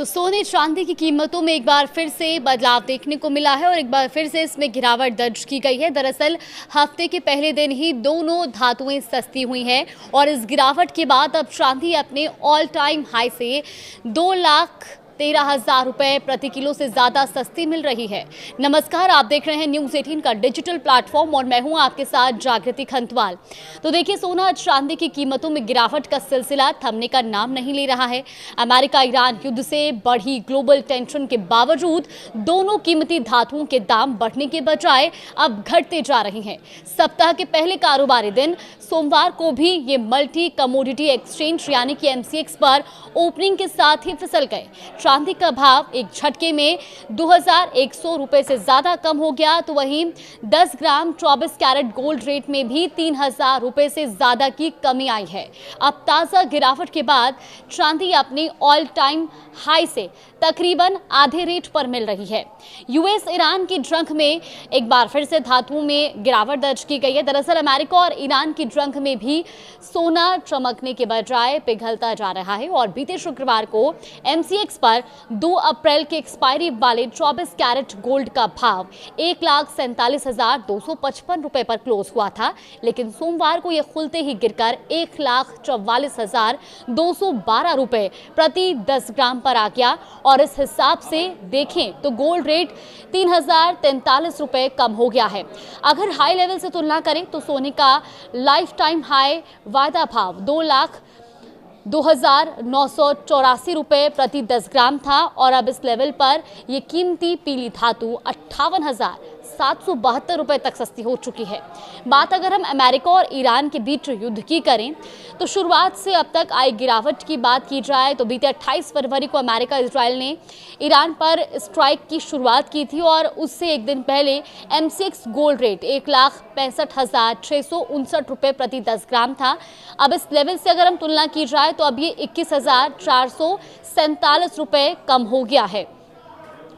तो सोने चांदी की कीमतों में एक बार फिर से बदलाव देखने को मिला है और एक बार फिर से इसमें गिरावट दर्ज की गई है। दरअसल हफ्ते के पहले दिन ही दोनों धातुएं सस्ती हुई हैं और इस गिरावट के बाद अब चांदी अपने ऑल टाइम हाई से 2,13,000 रुपए प्रति किलो से ज्यादा सस्ती मिल रही है। नमस्कार, आप देख रहे हैं न्यूज़ 18 का डिजिटल प्लेटफॉर्म और मैं हूं आपके साथ जागृति खंतवाल। तो देखिए, सोना चांदी की कीमतों में गिरावट का सिलसिला थमने का नाम नहीं ले रहा है। अमेरिका ईरान युद्ध से बढ़ी ग्लोबल टेंशन के बावजूद दोनों कीमती धातुओं के दाम बढ़ने के बजाय अब घटते जा रहे हैं। सप्ताह के पहले कारोबारी दिन सोमवार को भी ये मल्टी कमोडिटी एक्सचेंज यानी कि MCX पर ओपनिंग के साथ ही फिसल गए। चांदी का भाव एक झटके में 2,100 रुपए से ज्यादा कम हो गया, तो वहीं 10 ग्राम 24 कैरेट गोल्ड रेट में भी 3,000 रुपए से ज्यादा की कमी आई है। अब ताजा गिरावट के बाद चांदी अपने ऑल टाइम हाई से तकरीबन आधे रेट पर मिल रही है। US ईरान की जंग में एक बार फिर से धातुओं में गिरावट दर्ज की गई है। दरअसल अमेरिका और ईरान की जंग में भी सोना चमकने के बजाय पिघलता जा रहा है और बीते शुक्रवार को MCX पर 2 अप्रैल के एक्सपायरी वाले 24 कैरेट गोल्ड का भाव 1,47,255 रुपए पर क्लोज हुआ था, लेकिन सोमवार को यह खुलते ही गिरकर 1,44,212 रुपए प्रति 10 ग्राम पर आ गया और इस हिसाब से देखें तो गोल्ड रेट 3,043 रुपए कम हो गया है। अगर हाई लेवल से तुलना करें तो सोने का लाइफ टाइम हाई वायदा भाव 2,02,984 रुपए प्रति 10 ग्राम था और अब इस लेवल पर यह कीमती पीली धातु 58,772 रुपए तक सस्ती हो चुकी है। बात अगर हम अमेरिका और ईरान के बीच युद्ध की करें तो शुरुआत से अब तक आई गिरावट की बात की जाए तो बीते 28 फरवरी को अमेरिका इजराइल ने ईरान पर स्ट्राइक की शुरुआत की थी और उससे एक दिन पहले MCX गोल्ड रेट 1,65,659 रुपए प्रति 10 ग्राम था। अब इस लेवल से अगर हम तुलना की जाए तो अब ये 21,447 रुपए कम हो गया है।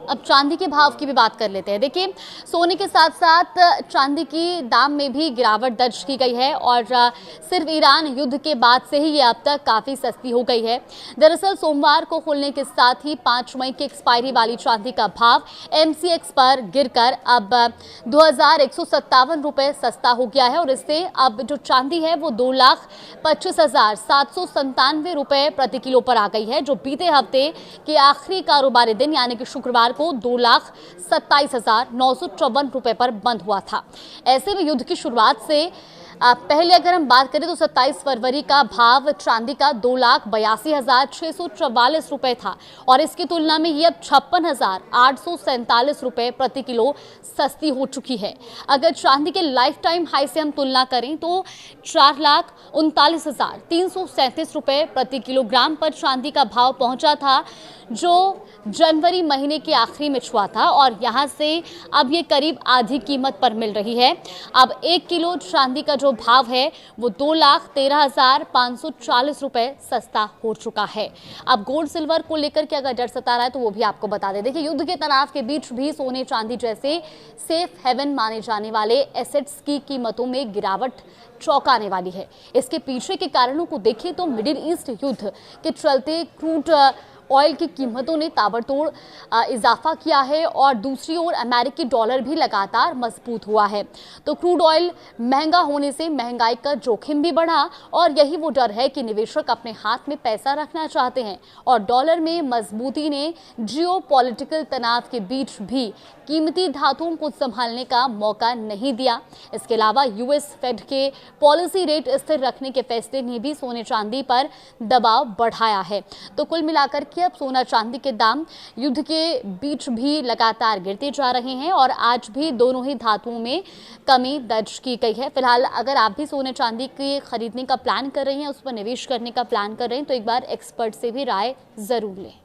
अब चांदी के भाव की भी बात कर लेते हैं। देखिए, सोने के साथ साथ चांदी की दाम में भी गिरावट दर्ज की गई है और सिर्फ ईरान युद्ध के बाद से ही ये अब तक काफ़ी सस्ती हो गई है। दरअसल सोमवार को खुलने के साथ ही 5 मई की एक्सपायरी वाली चांदी का भाव MCX पर गिरकर अब 2,157 रुपये सस्ता हो गया है और इससे अब जो चांदी है वो 2,25,797 रुपये प्रति किलो पर आ गई है, जो बीते हफ्ते के आखिरी कारोबारी दिन यानी कि शुक्रवार को 2,27,954 रुपए पर बंद हुआ था। ऐसे में युद्ध की शुरुआत से पहले अगर हम बात करें तो 27 फरवरी का भाव चांदी का 2,82,644 रुपए था और इसकी तुलना में ये अब 56,847 रुपए प्रति किलो सस्ती हो चुकी है। अगर चांदी के लाइफ टाइम हाई से हम तुलना करें तो 4,39,337 रुपए प्रति किलोग्राम पर चांदी का भाव पहुंचा था, जो जनवरी महीने के आखिरी में छुआ था और यहां से अब ये करीब आधी कीमत पर मिल रही है। अब 1 किलो चांदी का जो भाव है वो 2,13,540 रुपए सस्ता हो चुका है। अब गोल्ड सिल्वर को लेकर के अगर डर सता रहा है तो वो भी आपको बता दें। देखिए, युद्ध के तनाव के बीच भी सोने चांदी जैसे सेफ हेवन माने जाने वाले एसेट्स की कीमतों में गिरावट चौंकाने वाली है। इसके पीछे के कारणों को देखें तो मिडिल ईस्ट युद्ध के चलते क्रूड ऑयल की कीमतों ने ताबड़तोड़ इजाफा किया है और दूसरी ओर अमेरिकी डॉलर भी लगातार मजबूत हुआ है। तो क्रूड ऑयल महंगा होने से महंगाई का जोखिम भी बढ़ा और यही वो डर है कि निवेशक अपने हाथ में पैसा रखना चाहते हैं और डॉलर में मजबूती ने जियोपॉलिटिकल तनाव के बीच भी कीमती धातुओं को संभालने का मौका नहीं दिया। इसके अलावा US फेड के पॉलिसी रेट स्थिर रखने के फैसले ने भी सोने चांदी पर दबाव बढ़ाया है। तो कुल मिलाकर के अब सोना चांदी के दाम युद्ध के बीच भी लगातार गिरते जा रहे हैं और आज भी दोनों ही धातुओं में कमी दर्ज की गई है। फिलहाल अगर आप भी सोने चांदी के खरीदने का प्लान कर रहे हैं, उस पर निवेश करने का प्लान कर रहे हैं तो एक बार एक्सपर्ट से भी राय जरूर लें।